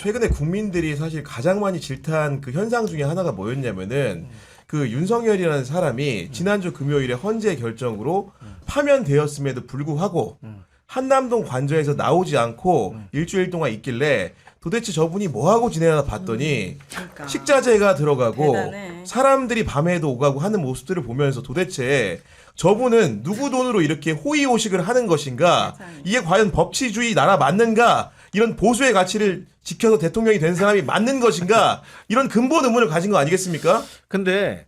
최근에 국민들이 사실 가장 많이 질타한 그 현상 중에 하나가 뭐였냐면은 그 윤석열이라는 사람이 지난주 금요일에 헌재 결정으로 파면되었음에도 불구하고 한남동 관저에서 나오지 않고 일주일 동안 있길래 도대체 저분이 뭐하고 지내나 봤더니 그러니까. 식자재가 들어가고 대단해. 사람들이 밤에도 오가고 하는 모습들을 보면서 도대체 저분은 누구 돈으로 이렇게 호의호식을 하는 것인가? 세상에. 이게 과연 법치주의 나라 맞는가? 이런 보수의 가치를 지켜서 대통령이 된 사람이 맞는 것인가? 이런 근본 의문을 가진 거 아니겠습니까? 근데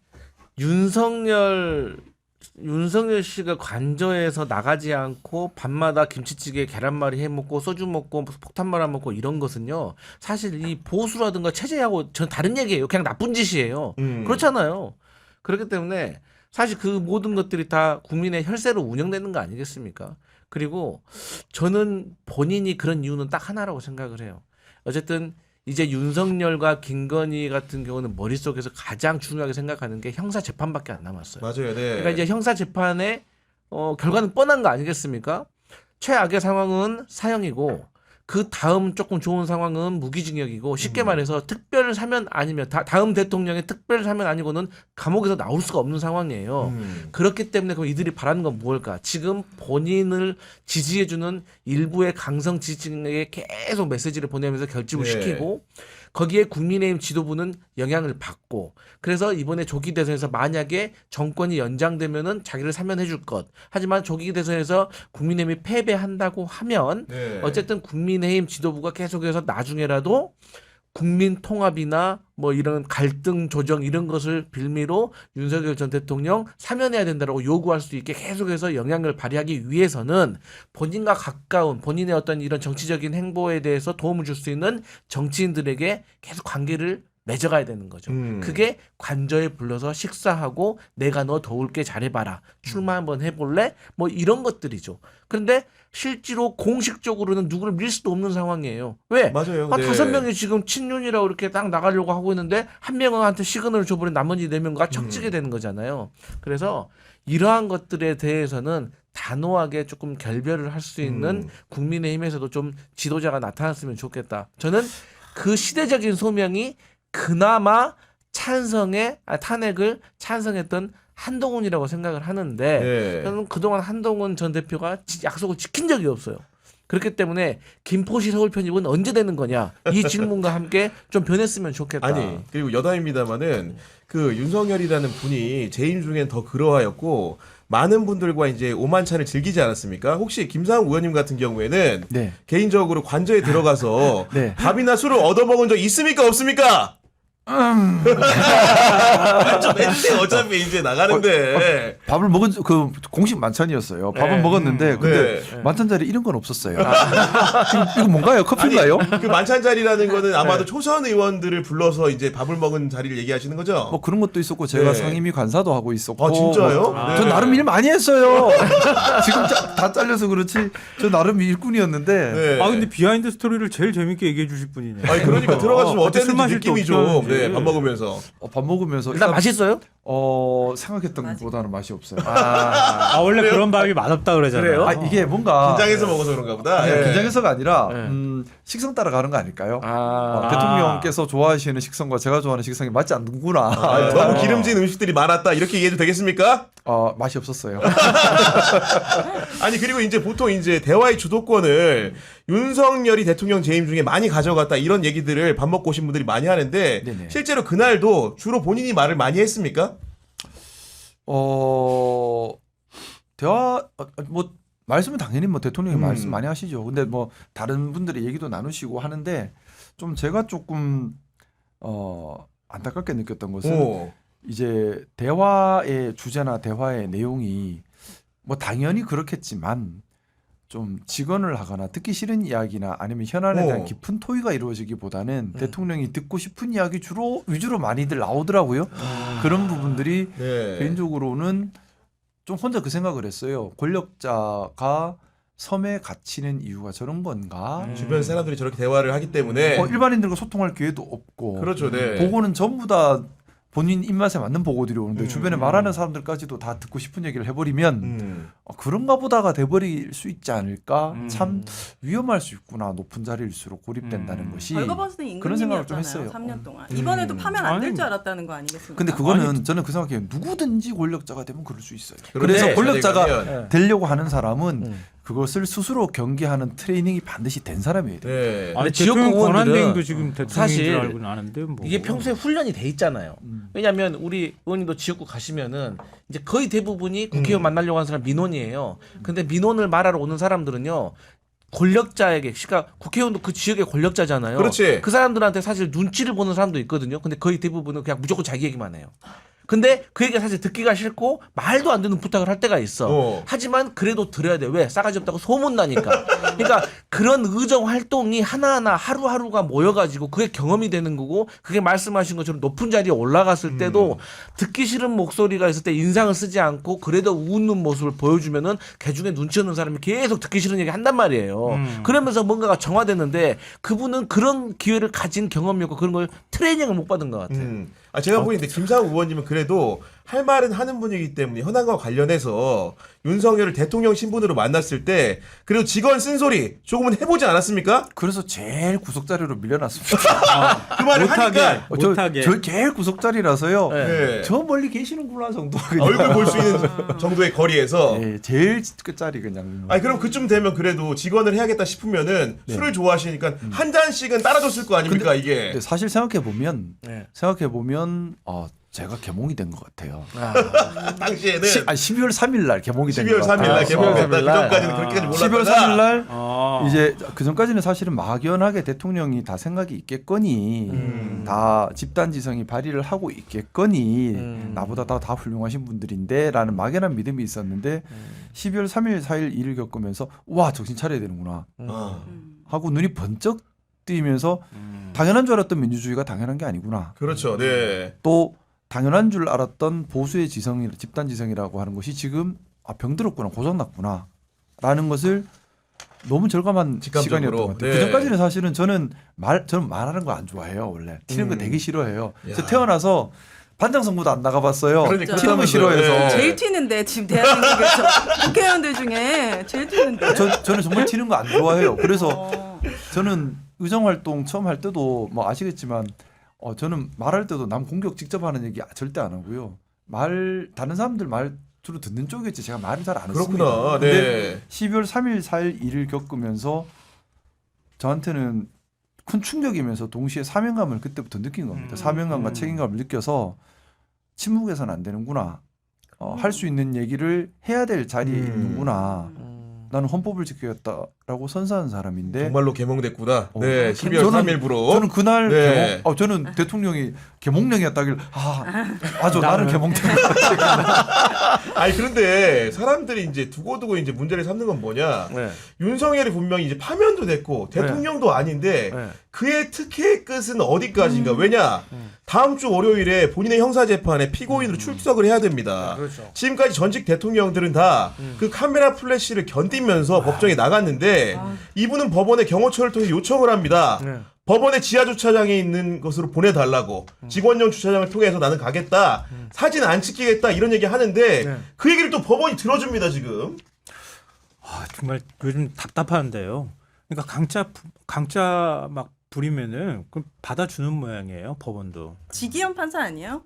윤석열 씨가 관저에서 나가지 않고 밤마다 김치찌개 계란말이 해 먹고 소주 먹고 폭탄 말아 먹고 이런 것은요. 사실 이 보수라든가 체제하고 전 다른 얘기예요. 그냥 나쁜 짓이에요. 그렇잖아요. 그렇기 때문에 사실 그 모든 것들이 다 국민의 혈세로 운영되는 거 아니겠습니까? 그리고 저는 본인이 그런 이유는 딱 하나라고 생각을 해요. 어쨌든 이제 윤석열과 김건희 같은 경우는 머릿속에서 가장 중요하게 생각하는 게 형사 재판밖에 안 남았어요. 맞아요, 네. 그러니까 이제 형사 재판의 결과는 뻔한 거 아니겠습니까? 최악의 상황은 사형이고 그 다음 조금 좋은 상황은 무기징역이고 쉽게 말해서 특별 사면 아니면 다음 대통령의 특별 사면 아니고는 감옥에서 나올 수가 없는 상황이에요. 그렇기 때문에 그럼 이들이 바라는 건 뭘까? 지금 본인을 지지해주는 일부의 강성 지지층에게 계속 메시지를 보내면서 결집을 네. 시키고 거기에 국민의힘 지도부는 영향을 받고 그래서 이번에 조기 대선에서 만약에 정권이 연장되면은 자기를 사면해 줄 것. 하지만 조기 대선에서 국민의힘이 패배한다고 하면 네. 어쨌든 국민의힘 지도부가 계속해서 나중에라도 국민 통합이나 뭐 이런 갈등 조정 이런 것을 빌미로 윤석열 전 대통령 사면해야 된다라고 요구할 수 있게 계속해서 영향을 발휘하기 위해서는 본인과 가까운 본인의 어떤 이런 정치적인 행보에 대해서 도움을 줄 수 있는 정치인들에게 계속 관계를 맺어가야 되는 거죠. 그게 관저에 불러서 식사하고 내가 너 도울게 잘해봐라. 출마 한번 해볼래? 뭐 이런 것들이죠. 그런데 실제로 공식적으로는 누구를 밀 수도 없는 상황이에요. 왜? 맞아요. 네. 5명이 지금 친윤이라고 이렇게 딱 나가려고 하고 있는데 한 명한테 시그널을 줘버린 나머지 4명과 척지게 되는 거잖아요. 그래서 이러한 것들에 대해서는 단호하게 조금 결별을 할 수 있는 국민의힘에서도 좀 지도자가 나타났으면 좋겠다. 저는 그 시대적인 소명이 그나마 탄핵을 찬성했던 한동훈이라고 생각을 하는데 네. 저는 그동안 한동훈 전 대표가 약속을 지킨 적이 없어요. 그렇기 때문에 김포시 서울 편입은 언제 되는 거냐 이 질문과 함께 좀 변했으면 좋겠다. 아니 그리고 여담입니다만은 그 윤석열이라는 분이 재임 중엔 더 그러하였고 많은 분들과 이제 오만찬을 즐기지 않았습니까? 혹시 김상욱 의원님 같은 경우에는 네. 개인적으로 관저에 들어가서 네. 밥이나 술을 얻어먹은 적 있습니까? 없습니까? 좀 했는데 어차피 이제 나가는데 밥을 먹은 그 공식 만찬이었어요. 밥은 네. 먹었는데 근데 네. 만찬 자리 이런 건 없었어요. 이거 뭔가요? 커피인가요? 그 만찬 자리라는 거는 아마도 초선 의원들을 불러서 이제 밥을 먹은 자리를 얘기하시는 거죠? 뭐 그런 것도 있었고 제가 네. 상임위 간사도 하고 있었고. 아 진짜요? 뭐, 저 나름 일 많이 했어요. 지금 다 잘려서 그렇지. 저 나름 일꾼이었는데. 네. 아 근데 비하인드 스토리를 제일 재밌게 얘기해 주실 분이네. 아니 그러니까 들어가시면 같이 술 어땠는지 마실 느낌이 때 좀 어떻게 하는지. 밥 먹으면서 밥 먹으면서 일단 맛있어요? 생각했던 것보다는 맛이 없어요. 아 원래 그런 밥이 맛없다 그러잖아요. 그래요? 아, 이게 뭔가 긴장해서 먹어서 그런가 보다. 아니, 예. 긴장해서가 아니라 네. 식성 따라가는 거 아닐까요? 아. 대통령께서 좋아하시는 식성과 제가 좋아하는 식성이 맞지 않는구나. 아, 너무 기름진 음식들이 많았다 이렇게 얘기해도 되겠습니까? 맛이 없었어요. 아니 그리고 이제 보통 이제 대화의 주도권을 윤석열이 대통령 재임 중에 많이 가져갔다 이런 얘기들을 밥 먹고 오신 분들이 많이 하는데 네네. 실제로 그날도 주로 본인이 말을 많이 했습니까? 대화 뭐 말씀은 당연히 뭐 대통령이 말씀 많이 하시죠. 근데 뭐 다른 분들의 얘기도 나누시고 하는데 좀 제가 조금 안타깝게 느꼈던 것은 오. 이제 대화의 주제나 대화의 내용이 뭐 당연히 그렇겠지만 좀 직언을 하거나 듣기 싫은 이야기나 아니면 현안에 대한 깊은 토의가 이루어지기보다는 대통령이 듣고 싶은 이야기 위주로 많이들 나오더라고요. 그런 부분들이 네. 개인적으로는 좀 혼자 그 생각을 했어요. 권력자가 섬에 갇히는 이유가 저런 건가? 주변 사람들이 저렇게 대화를 하기 때문에 일반인들과 소통할 기회도 없고 그렇죠. 네. 보고는 전부 다 본인 입맛에 맞는 보고들이 오는데 주변에 말하는 사람들까지도 다 듣고 싶은 얘기를 해버리면 그런가 보다가 돼버릴 수 있지 않을까. 참 위험할 수 있구나. 높은 자리일수록 고립된다는 것이. 벌거벗은 그런 생각을 좀 임금님이었잖아요. 했어요. 3년 동안. 이번에도 파면 안 될 줄 알았다는 거 아니겠습니까? 근데 그거는 저는 그 생각해요. 누구든지 권력자가 되면 그럴 수 있어요. 그런데 그래서 권력자가 자리가 되려고 하는 사람은 그것을 스스로 경계하는 트레이닝이 반드시 된 사람이어야 돼요. 네. 아니, 지역구 대통령 의원들은 권한대행도 지금 대통령인 사실 줄 알고는 아는데 뭐. 이게 평소에 훈련이 돼 있잖아요. 왜냐하면 우리 의원님도 지역구 가시면은 이제 거의 대부분이 국회의원 만나려고 하는 사람 민원이에요. 근데 민원을 말하러 오는 사람들은요. 권력자에게, 그러니까 국회의원도 그 지역의 권력자잖아요. 그렇지. 그 사람들한테 사실 눈치를 보는 사람도 있거든요. 근데 거의 대부분은 그냥 무조건 자기 얘기만 해요. 근데 그 얘기가 사실 듣기가 싫고 말도 안 되는 부탁을 할 때가 있어. 하지만 그래도 들어야 돼. 왜? 싸가지 없다고 소문나니까. 그러니까 그런 의정 활동이 하나하나 하루하루가 모여가지고 그게 경험이 되는 거고, 그게 말씀하신 것처럼 높은 자리에 올라갔을 때도 듣기 싫은 목소리가 있을 때 인상을 쓰지 않고 그래도 웃는 모습을 보여주면은 개중에 눈치 없는 사람이 계속 듣기 싫은 얘기 한단 말이에요. 그러면서 뭔가가 정화됐는데 그분은 그런 기회를 가진 경험이 없고 그런 걸 트레이닝을 못 받은 것 같아요. 제가 보기엔 김상우 의원님은 그래도 할 말은 하는 분이기 때문에 현안과 관련해서 윤석열을 대통령 신분으로 만났을 때 그래도 직원 쓴소리 조금은 해보지 않았습니까? 그래서 제일 구석자리로 밀려났습니다. 그 말을 하니까 못하게. 저 제일 구석자리라서요. 네. 저 멀리 계시는구나 정도. 그냥. 얼굴 볼 수 있는 정도의 거리에서 네, 제일 끝자리 그냥. 아니 그럼 그쯤 되면 그래도 직원을 해야겠다 싶으면은 술을 좋아하시니까 한 잔씩은 따라줬을 거 아닙니까 이게. 근데 사실 생각해 보면 네. 제가 개몽이 된 것 같아요. 당시에는 12월 3일 날 개몽이 된 것 12월 3일 같아요. 날 개봉했다. 12월 그 전까지는 그렇게까지 몰랐다가 12월 3일 날 아. 이제 그 전까지는 사실은 막연하게 대통령이 다 생각이 있겠거니 다 집단지성이 발휘를 하고 있겠거니 나보다 다 훌륭하신 분들인데라는 막연한 믿음이 있었는데 12월 3일 4일 일을 겪으면서 와 정신 차려야 되는구나 하고 눈이 번쩍 뜨이면서 당연한 줄 알았던 민주주의가 당연한 게 아니구나. 그렇죠. 네. 또 당연한 줄 알았던 보수의 지성, 집단지성이라고 하는 것이 지금 병들었구나, 고장났구나라는 것을 너무 절감한 직감적으로. 시간이었던 것 같아요. 네. 그 전까지는 사실은 저는 말하는 거 안 좋아해요. 원래 튀는 거 되게 싫어해요. 그래서 태어나서 반장 선거도 안 나가봤어요. 그러니까 튀는 거 그렇다면서요. 싫어해서. 네. 제일 튀는데 지금 대한민국에서 국회의원들 중에 제일 튀는데. 저는 정말 튀는 거 안 좋아해요. 그래서 어. 저는 의정 활동 처음 할 때도 뭐 아시겠지만 저는 말할 때도 남 공격 직접 하는 얘기 절대 안 하고요. 다른 사람들 말 주로 듣는 쪽이었지 제가 말을 잘 안 했습니다. 그렇구나. 근데 네. 12월 3일 4일 일을 겪으면서 저한테는 큰 충격이면서 동시에 사명감을 그때부터 느낀 겁니다. 사명감과 책임감을 느껴서 침묵해서는 안 되는구나. 할 수 있는 얘기를 해야 될 자리에 있는구나. 나는 헌법을 지키겠다라고 선사한 사람인데 정말로 개몽됐구나. 네. 12월 저는- 3일부로. 저는 그날 네. 저는 대통령이 개몽령이었다길 맞아 나는 개몽령. 아니 그런데 사람들이 이제 두고두고 이제 문제를 삼는 건 뭐냐? 네. 윤석열이 분명히 이제 파면도 됐고 대통령도 아닌데 네. 그의 특혜의 끝은 어디까지인가? 왜냐? 다음 주 월요일에 본인의 형사 재판에 피고인으로 출석을 해야 됩니다. 그렇죠. 지금까지 전직 대통령들은 다 그 카메라 플래시를 견디면서 법정에 나갔는데 이분은 법원에 경호처를 통해 요청을 합니다. 네. 법원의 지하 주차장에 있는 것으로 보내달라고 직원용 주차장을 통해서 나는 가겠다 사진 안 찍히겠다 이런 얘기 하는데 네. 그 얘기를 또 법원이 들어줍니다 지금. 아, 정말 요즘 답답한데요. 그러니까 강짜 막 부리면은 그럼 받아주는 모양이에요. 법원도. 지기현 판사 아니에요?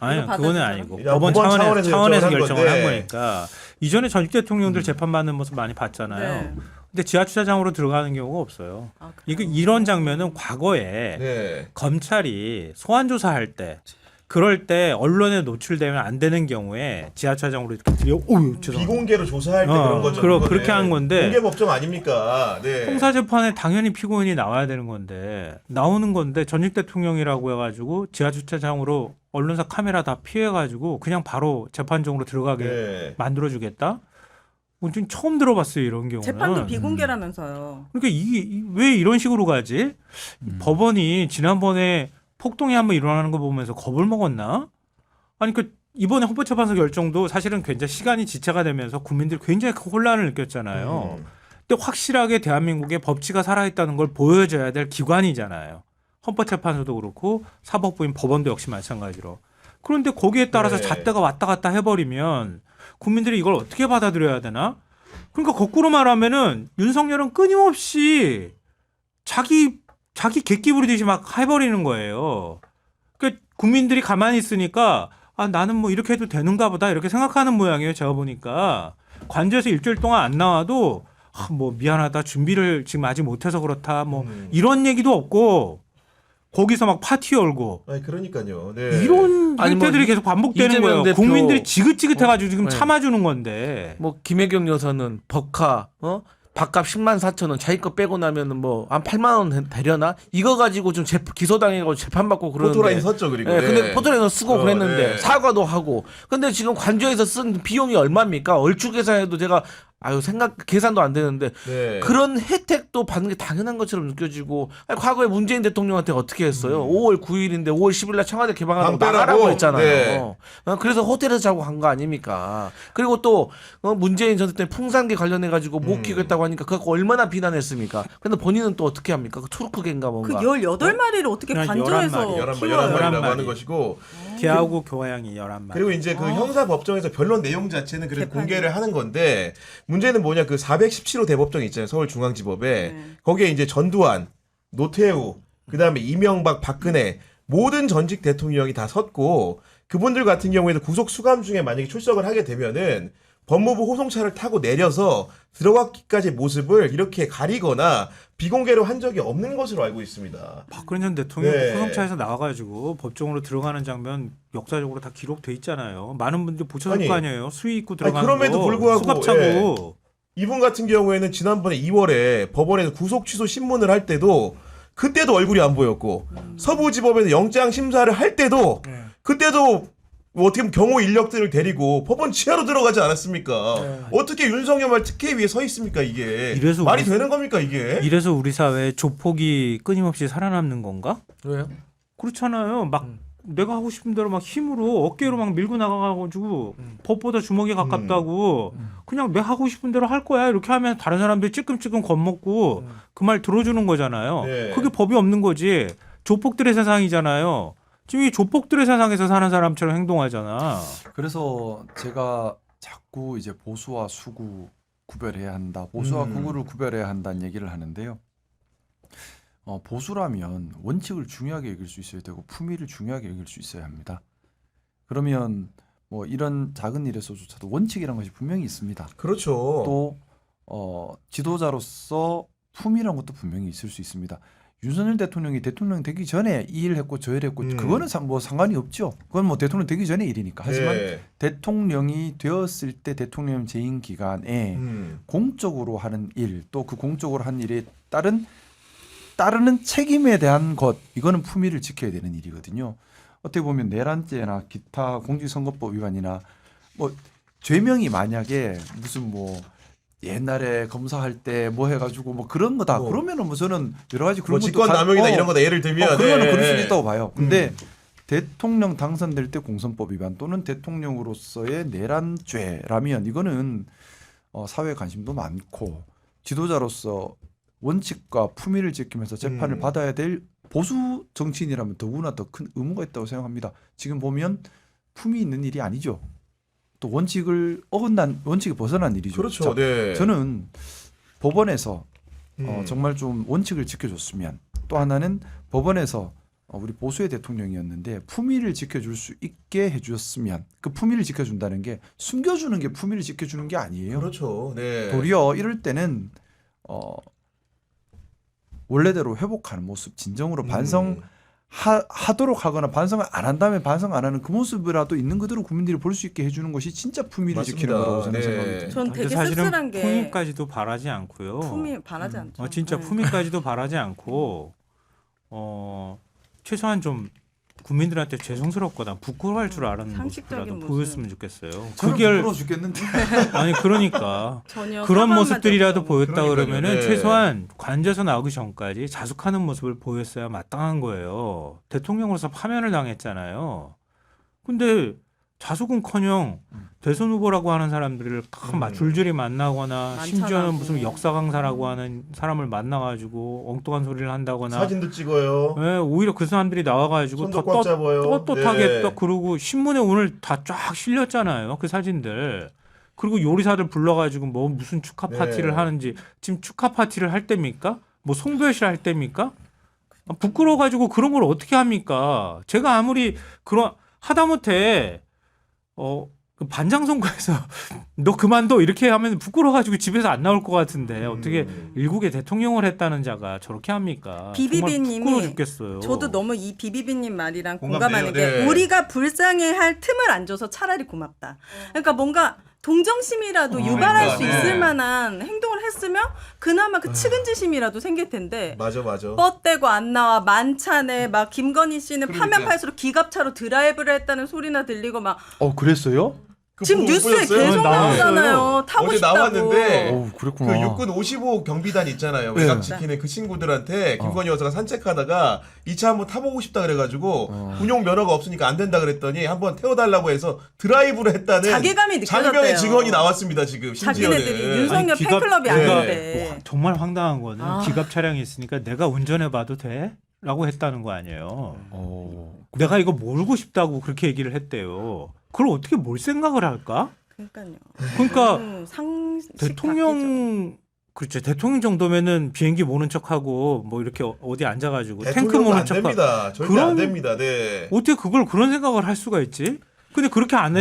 아니요, 이거 그거는 받아주잖아. 아니고 야, 법원 법원 차원에서 차원에서 결정을 한 건데. 거니까 이전에 전직 대통령들 재판받는 모습 많이 봤잖아요. 네. 근데 지하 주차장으로 들어가는 경우가 없어요. 아, 이거 이런 장면은 과거에 네. 검찰이 소환 조사할 때 그럴 때 언론에 노출되면 안 되는 경우에 지하철장으로 이렇게 죄송합니다. 비공개로 조사할 때 그런 거죠. 그렇게 한 건데 공개 법정 아닙니까? 네. 형사 재판에 당연히 피고인이 나와야 되는 건데 나오는 건데 전직 대통령이라고 해가지고 지하주차장으로 언론사 카메라 다 피해가지고 그냥 바로 재판정으로 들어가게 네. 만들어주겠다. 좀 처음 들어봤어요 이런 경우는. 재판도 비공개라면서요. 그러니까 이게 왜 이런 식으로 가지? 법원이 지난번에 폭동이 한번 일어나는 거 보면서 겁을 먹었나? 아니 그 이번에 헌법재판소 결정도 사실은 굉장히 시간이 지체가 되면서 국민들이 굉장히 큰 혼란을 느꼈잖아요. 근데 확실하게 대한민국의 법치가 살아있다는 걸 보여줘야 될 기관이잖아요. 헌법재판소도 그렇고 사법부인 법원도 역시 마찬가지로. 그런데 거기에 따라서 네. 잣대가 왔다 갔다 해버리면 국민들이 이걸 어떻게 받아들여야 되나? 그러니까 거꾸로 말하면은 윤석열은 끊임없이 자기 객기 부리듯이 막 해버리는 거예요. 그러니까 국민들이 가만히 있으니까 아 나는 뭐 이렇게 해도 되는가 보다 이렇게 생각하는 모양이에요. 제가 보니까 관저에서 일주일 동안 안 나와도 아, 뭐 미안하다 준비를 지금 아직 못해서 그렇다 뭐 이런 얘기도 없고 거기서 막 파티 열고 아니 그러니까요. 네. 이런 아니, 뭐 형태들이 계속 반복되는 이재명 거예요. 대표- 국민들이 지긋지긋해가지고 지금 네. 참아주는 건데. 뭐 김혜경 여사는 법카 밥값 10만 4천 원 자기 거 빼고 나면은 뭐 한 8만 원 되려나 이거 가지고 좀 기소당해가지고 재판받고 그러는데. 포토라인 섰죠 그리고. 네, 근데 네. 포토라인을 쓰고 그랬는데 네. 사과도 하고. 근데 지금 관저에서 쓴 비용이 얼마입니까? 얼추 계산해도 제가 계산도 안 되는데 네. 그런 혜택도 받는 게 당연한 것처럼 느껴지고 아니, 과거에 문재인 대통령한테 어떻게 했어요? 5월 9일인데 5월 10일 날 청와대 개방하라고 방 빼라고? 나가라고 했잖아요. 네. 그래서 호텔에서 자고 간 거 아닙니까? 그리고 또 문재인 전 대통령 풍산계 관련해 가지고 못 키우겠다고 하니까 그거 얼마나 비난했습니까? 근데 본인은 또 어떻게 합니까? 그 투르크계인가 그 뭔가. 18마리를 어떻게 그냥 관저에서 11마리, 11마리라고 키워요? 하는 11마리. 것이고 개하고 교양이 11만. 그리고 이제 그 형사 법정에서 변론 내용 자체는 그래도 재판이. 공개를 하는 건데 문제는 뭐냐 그 417호 대법정 있잖아요 서울중앙지법에 네. 거기에 이제 전두환, 노태우, 그다음에 이명박, 박근혜 모든 전직 대통령이 다 섰고 그분들 같은 경우에는 구속 수감 중에 만약에 출석을 하게 되면은 법무부 호송차를 타고 내려서 들어갔기까지 모습을 이렇게 가리거나 비공개로 한 적이 없는 것으로 알고 있습니다. 박근혜 전 대통령 네. 호송차에서 나와가지고 법정으로 들어가는 장면 역사적으로 다 기록돼 있잖아요. 많은 분들이 보셨을 아니, 거 아니에요. 수위 입고 들어가는 그럼에도 거. 불구하고, 수갑차고. 이분 같은 경우에는 지난번에 2월에 법원에서 구속 취소 신문을 할 때도 그때도 얼굴이 안 보였고 서부지법에서 영장 심사를 할 때도 그때도 뭐 어떻게 보면 경호 인력들을 데리고 법원 지하로 들어가지 않았습니까? 어떻게 윤석열 특혜위에 서 있습니까 이게? 이래서 말이 우리- 되는 겁니까 이게? 이래서 우리 사회에 조폭이 끊임없이 살아남는 건가? 왜요? 그렇잖아요. 막 내가 하고 싶은 대로 막 힘으로 어깨로 막 밀고 나가가지고 법보다 주먹이 가깝다고 그냥 내가 하고 싶은 대로 할 거야 이렇게 하면 다른 사람들이 찔끔찔끔 겁먹고 그 말 들어주는 거잖아요. 네. 그게 법이 없는 거지. 조폭들의 세상이잖아요. 지금 이 조폭들의 세상에서 사는 사람처럼 행동하잖아. 그래서 제가 자꾸 이제 보수와 수구 구별해야 한다. 보수와 구구를 구별해야 한다는 얘기를 하는데요. 보수라면 원칙을 중요하게 여길 수 있어야 되고 품위를 중요하게 여길 수 있어야 합니다. 그러면 뭐 이런 작은 일에서조차도 원칙이라는 것이 분명히 있습니다. 그렇죠. 또 지도자로서 품이라는 것도 분명히 있을 수 있습니다. 윤석열 대통령이 대통령 되기 전에 이 일을 했고 저 일을 했고 그거는 뭐 상관이 없죠. 그건 뭐 대통령 되기 전에 일이니까. 하지만 네. 대통령이 되었을 때 대통령 재임 기간에 공적으로 하는 일, 또 그 공적으로 한 일에 따르는 책임에 대한 것, 이거는 품위를 지켜야 되는 일이거든요. 어떻게 보면 내란죄나 기타 공직선거법 위반이나 뭐 죄명이 만약에 무슨 뭐 옛날에 검사할 때 뭐 해가지고 뭐 그런 거다. 뭐. 그러면은 뭐 저는 여러 가지 뭐 그런 것도 직권 남용이나 이런 거다 예를 들면 그러면은 네. 그럴 수도 있다고 봐요. 근데 대통령 당선될 때 공선법 위반 또는 대통령으로서의 내란죄라면 이거는 사회 관심도 많고 지도자로서 원칙과 품위를 지키면서 재판을 받아야 될 보수 정치인이라면 더구나 더 큰 의무가 있다고 생각합니다. 지금 보면 품위 있는 일이 아니죠. 또 원칙을 어긋난 원칙이 벗어난 일이죠. 그렇죠. 자, 네. 저는 법원에서 정말 좀 원칙을 지켜줬으면 또 하나는 법원에서 우리 보수의 대통령이었는데 품위를 지켜줄 수 있게 해주었으면 그 품위를 지켜준다는 게 숨겨주는 게 품위를 지켜주는 게 아니에요. 그렇죠. 네. 도리어 이럴 때는 원래대로 회복하는 모습, 진정으로 반성하도록 하거나 반성을 안 한다면 반성 안 하는 그 모습이라도 있는 그대로 국민들이 볼 수 있게 해주는 것이 진짜 품위를 맞습니다. 지키는 거라고 저는 네. 생각합니다. 전 근데 되게 사실은 씁쓸한 게 품위까지도 바라지 않고요. 품위 바라지 않죠. 진짜 네. 품위까지도 바라지 않고 최소한 좀 국민들한테 죄송스럽거나 부끄러워할 줄 아는 상식적인 모습이라도 모습. 보였으면 좋겠어요. 저는 그게 부끄러워 죽겠는데. 아니 그러니까 전혀 그런 사과만 모습들이라도 좀- 보였다 그러니까요. 그러면은 네. 최소한 관저에서 나오기 전까지 자숙하는 모습을 보였어야 마땅한 거예요. 대통령으로서 파면을 당했잖아요. 근데 자숙은커녕 대선 후보라고 하는 사람들을 줄줄이 만나거나 많잖아. 심지어는 무슨 역사 강사라고 하는 사람을 만나가지고 엉뚱한 소리를 한다거나 사진도 찍어요. 네, 오히려 그 사람들이 나와가지고 손도 꽉 잡아요. 떳떳하게 네. 딱 그러고 신문에 오늘 다 쫙 실렸잖아요. 그 사진들. 그리고 요리사들 불러가지고 뭐 무슨 축하 파티를 네. 하는지 지금 축하 파티를 할 때입니까? 뭐 송별식 할 때입니까? 부끄러워가지고 그런 걸 어떻게 합니까? 제가 아무리 그런 하다못해 그 반장 선거에서 너 그만둬 이렇게 하면 부끄러워가지고 집에서 안 나올 것 같은데 어떻게 일국의 대통령을 했다는 자가 저렇게 합니까? 비비비님이 정말 부끄러워 죽겠어요. 저도 너무 이 비비비님 말이랑 공감돼요. 공감하는 게 네. 우리가 불쌍해할 틈을 안 줘서 차라리 고맙다. 그러니까 뭔가 동정심이라도 유발할 수 그러니까, 있을 네. 만한 행동을 했으면 그나마 그 측은지심이라도 생길 텐데 맞아. 뻗대고 안 나와 만찬에 막 김건희 씨는 그러니까. 파면 팔수록 기갑차로 드라이브를 했다는 소리나 들리고 막 그랬어요? 지금 그거 못 뉴스에 보셨어요? 계속 나왔어요. 나오잖아요. 타고 어제 싶다고. 나왔는데 그 그랬구나. 육군 55 경비단 있잖아요. 네. 외곽 지키는 그 친구들한테 김건희 여사가 산책하다가 이 차 한번 타보고 싶다 그래가지고 군용 면허가 없으니까 안 된다 그랬더니 한번 태워달라고 해서 드라이브를 했다는 자괴감이 느껴졌대요. 장병의 증언이 나왔습니다. 지금 심지어는. 자기네들이 윤석열 아니, 기갑- 팬클럽이 네. 아닌데. 와, 정말 황당한 거는 아. 기갑 차량이 있으니까 내가 운전해봐도 돼? 라고 했다는 거 아니에요. 내가 이거 몰고 싶다고 그렇게 얘기를 했대요. 그걸 어떻게 몰 생각을 할까? 그러니까요. 그러니까 상식 바뀌죠. 대통령 그렇죠. 대통령 정도면은 비행기 모는 척하고 뭐 이렇게 어디 앉아가지고 탱크 대통령도 모는 안 척하고 됩니다. 절대 그런- 안 됩니다. 네. 어떻게 그걸 그런 생각을 할 수가 있지? 근데 그렇게 안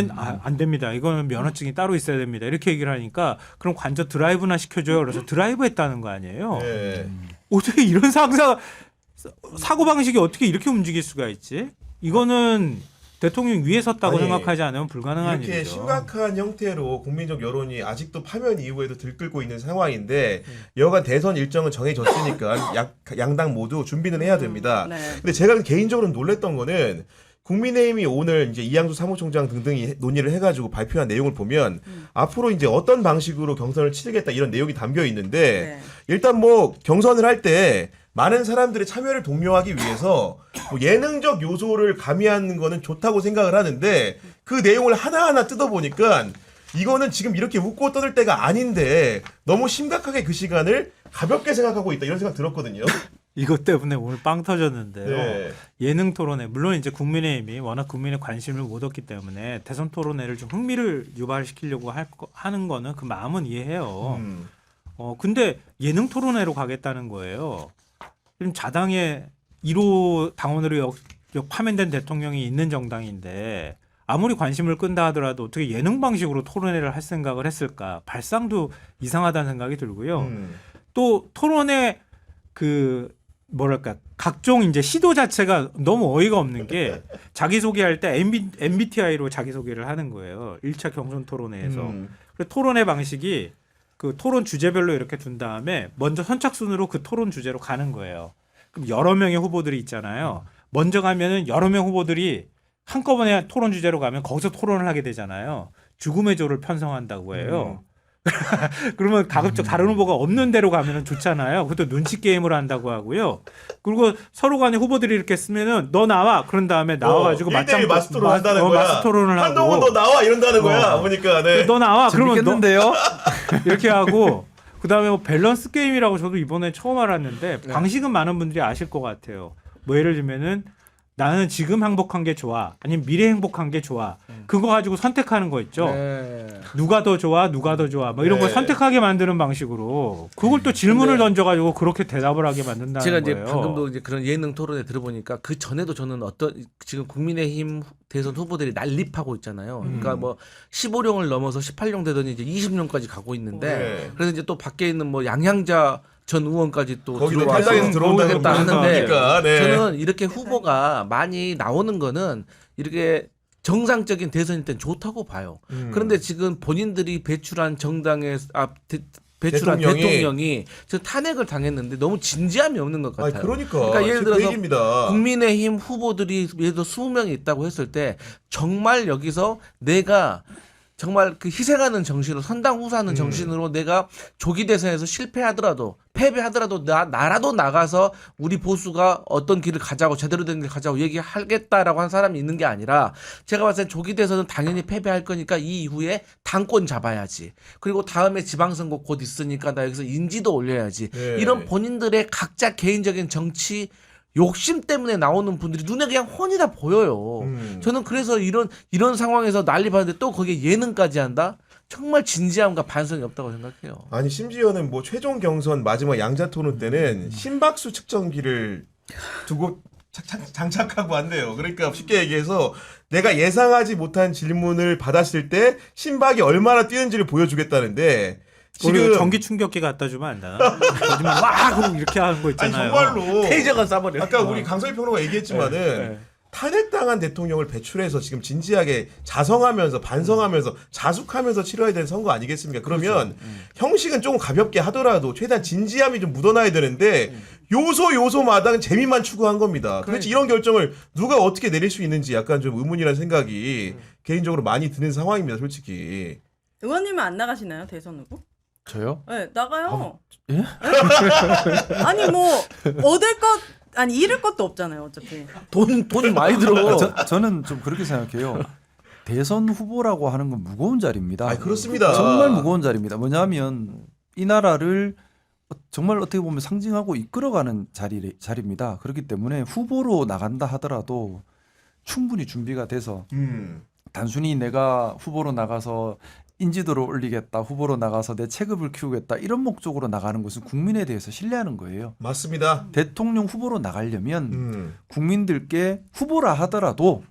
됩니다. 이거는 면허증이 따로 있어야 됩니다. 이렇게 얘기를 하니까 그럼 관저 드라이브나 시켜줘요. 그래서 드라이브 했다는 거 아니에요. 네. 어떻게 이런 사고 방식이 어떻게 이렇게 움직일 수가 있지? 이거는 대통령 위에 섰다고 아니, 생각하지 않으면 불가능한 이렇게 일이죠. 심각한 형태로 국민적 여론이 아직도 파면 이후에도 들끓고 있는 상황인데 여간 대선 일정은 정해졌으니까 양당 모두 준비는 해야 됩니다. 네. 근데 제가 개인적으로 놀랬던 거는 국민의힘이 오늘 이제 이양수 사무총장 등등이 논의를 해가지고 발표한 내용을 보면 앞으로 이제 어떤 방식으로 경선을 치르겠다 이런 내용이 담겨 있는데 네. 일단 뭐 경선을 할 때 많은 사람들의 참여를 독려하기 위해서 뭐 예능적 요소를 가미하는 거는 좋다고 생각을 하는데 그 내용을 하나하나 뜯어보니까 이거는 지금 이렇게 웃고 떠들 때가 아닌데 너무 심각하게 그 시간을 가볍게 생각하고 있다 이런 생각 들었거든요. 이것 때문에 오늘 빵 터졌는데요. 네. 예능 토론회 물론 이제 국민의힘이 워낙 국민의 관심을 못 얻기 때문에 대선 토론회를 좀 흥미를 유발시키려고 하는 거는 그 마음은 이해해요. 근데 예능 토론회로 가겠다는 거예요. 지금 자당의 1호 당원으로 파면된 대통령이 있는 정당인데 아무리 관심을 끈다 하더라도 어떻게 예능 방식으로 토론회를 할 생각을 했을까? 발상도 이상하다는 생각이 들고요. 또 토론회 그 뭐랄까 각종 이제 시도 자체가 너무 어이가 없는 게 자기소개할 때 MBTI로 자기소개를 하는 거예요. 1차 경선 토론회에서. 그 토론회 방식이 그 토론 주제별로 이렇게 둔 다음에 먼저 선착순으로 그 토론 주제로 가는 거예요. 그럼 여러 명의 후보들이 있잖아요. 먼저 가면은 여러 명 후보들이 한꺼번에 토론 주제로 가면 거기서 토론을 하게 되잖아요. 죽음의 조를 편성한다고 해요. 그러면 가급적 다른 후보가 없는 데로 가면은 좋잖아요. 그것도 눈치 게임을 한다고 하고요. 그리고 서로 간에 후보들이 이렇게 쓰면은 너 나와. 그런 다음에 나와가지고 1대1 마스 토론 한다는 거야. 마스 토론을 하고. 한동훈 너 나와 이런다는 거야. 보니까 네. 너 나와. 그러면 너 재밌겠는데요? 이렇게 하고 그다음에 뭐 밸런스 게임이라고 저도 이번에 처음 알았는데 방식은 많은 분들이 아실 것 같아요. 뭐 예를 들면은 나는 지금 행복한 게 좋아. 아니면 미래 행복한 게 좋아. 그거 가지고 선택하는 거 있죠. 네. 누가 더 좋아, 누가 더 좋아. 뭐 이런 거 네. 선택하게 만드는 방식으로 그걸 또 질문을 던져가지고 그렇게 대답을 하게 만든다는 제가 거예요. 이제 방금도 이제 그런 예능 토론에 들어보니까 그 전에도 저는 어떤 지금 국민의힘 대선 후보들이 난립하고 있잖아요. 그러니까 뭐 15령을 넘어서 18령 되더니 이제 20령까지 가고 있는데 네. 그래서 이제 또 밖에 있는 뭐 양향자 전 의원까지 또 거기도 들어와서 탈당해서 들어온다는 그것도 하는데 거니까. 네. 저는 이렇게 후보가 많이 나오는 거는 이렇게 정상적인 대선일 땐 좋다고 봐요. 그런데 지금 본인들이 배출한 정당의 배출한 대통령이 저 탄핵을 당했는데 너무 진지함이 없는 것 같아요. 아니, 그러니까 예를 그 들어서 얘기입니다. 국민의힘 후보들이 예를 들어 20명이 있다고 했을 때 정말 여기서 내가 정말 그 희생하는 정신으로 선당후사하는 정신으로 내가 조기 대선에서 실패하더라도 패배하더라도 나라도 나가서 우리 보수가 어떤 길을 가자고 제대로 된 길 가자고 얘기하겠다라고 한 사람이 있는 게 아니라 제가 봤을 때 조기 대선은 당연히 패배할 거니까 이 이후에 당권 잡아야지. 그리고 다음에 지방선거 곧 있으니까 나 여기서 인지도 올려야지. 네. 이런 본인들의 각자 개인적인 정치 욕심 때문에 나오는 분들이 눈에 그냥 훤히 다 보여요. 저는 그래서 이런 상황에서 난리 봤는데 또 거기에 예능까지 한다? 정말 진지함과 반성이 없다고 생각해요. 아니 심지어는 뭐 최종 경선 마지막 양자 토론 때는 심박수 측정기를 두고 장착하고 왔네요. 그러니까 쉽게 얘기해서 내가 예상하지 못한 질문을 받았을 때 심박이 얼마나 뛰는지를 보여주겠다는데 지금 지금 전기 충격기 갖다 주면 안 되나? 거짓말 와 그럼 이렇게 하는 거 아니 있잖아요. 정말로 테이저가 쏴버려. 아까 우리 강성희 평론가 얘기했지만은 네. 탄핵당한 대통령을 배출해서 지금 진지하게 자성하면서 반성하면서 자숙하면서 치러야 되는 선거 아니겠습니까? 그러면 형식은 조금 가볍게 하더라도 최대한 진지함이 좀 묻어나야 되는데 요소마다 재미만 추구한 겁니다. 도대체 이런 결정을 누가 어떻게 내릴 수 있는지 약간 좀 의문이라는 생각이 개인적으로 많이 드는 상황입니다. 솔직히. 의원님은 안 나가시나요 대선 후보? 저요? 네 나가요. 예? 아니 뭐 얻을 것 아니 잃을 것도 없잖아요 어차피. 돈이 많이 들어. 저는 좀 그렇게 생각해요. 대선 후보라고 하는 건 무거운 자리입니다. 아 그렇습니다. 정말 무거운 자리입니다. 뭐냐면 이 나라를 정말 어떻게 보면 상징하고 이끌어가는 자리입니다. 그렇기 때문에 후보로 나간다 하더라도 충분히 준비가 돼서 단순히 내가 후보로 나가서 인지도를 올리겠다, 후보로 나가서 내 체급을 키우겠다 이런 목적으로 나가는 것은 국민에 대해서 신뢰하는 거예요. 맞습니다. 대통령 후보로 나가려면 국민들께 후보라 하더라도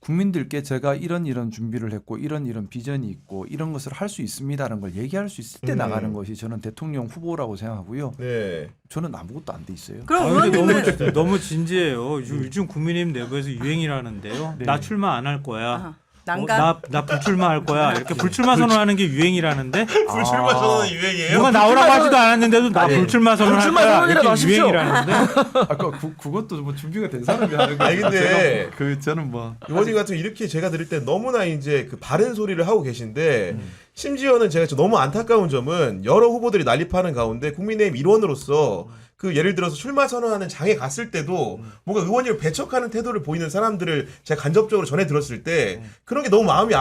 국민들께 제가 이런 준비를 했고 이런 비전이 있고 이런 것을 할 수 있습니다라는 걸 얘기할 수 있을 때 나가는 것이 저는 대통령 후보라고 생각하고요. 네. 저는 아무것도 안 돼 있어요. 그럼 근데 의원님은 너무 진지해요. 요즘 국민의힘 내부에서 유행이라는데요. 네. 나 출마 안 할 거야. 아하, 난가. 나 불출마할 거야. 이렇게 불출마 선언하는 게 유행이라는데 불출마 선언은 유행이에요? 누가 나오라고 하지도 않았는데도 나 아니, 불출마 선언할 불출마 거야. 선언이라도 이렇게 하십시오. 유행이라는데 아까 그것도 뭐 준비가 된 사람이 하는 아니, 거예요. 근데 저는 뭐 의원님 같은 이렇게 제가 들을 때 너무나 이제 그 바른 소리를 하고 계신데 심지어는 제가 너무 안타까운 점은 여러 후보들이 난립하는 가운데 국민의힘 일원으로서 그 예를 들어서 출마 선언하는 장에 갔을 때도 뭔가 의원님을 배척하는 태도를 보이는 사람들을 제가 간접적으로 전해 들었을 때 그런 게 너무 마음이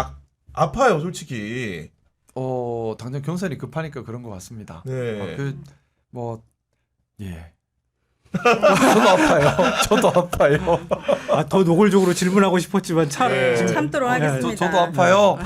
아파요, 솔직히. 당장 경선이 급하니까 그런 것 같습니다. 네. 예. 저도 아파요. 저도 아파요. 더 노골적으로 질문하고 싶었지만 네. 참도록 하겠습니다. 저도 아파요.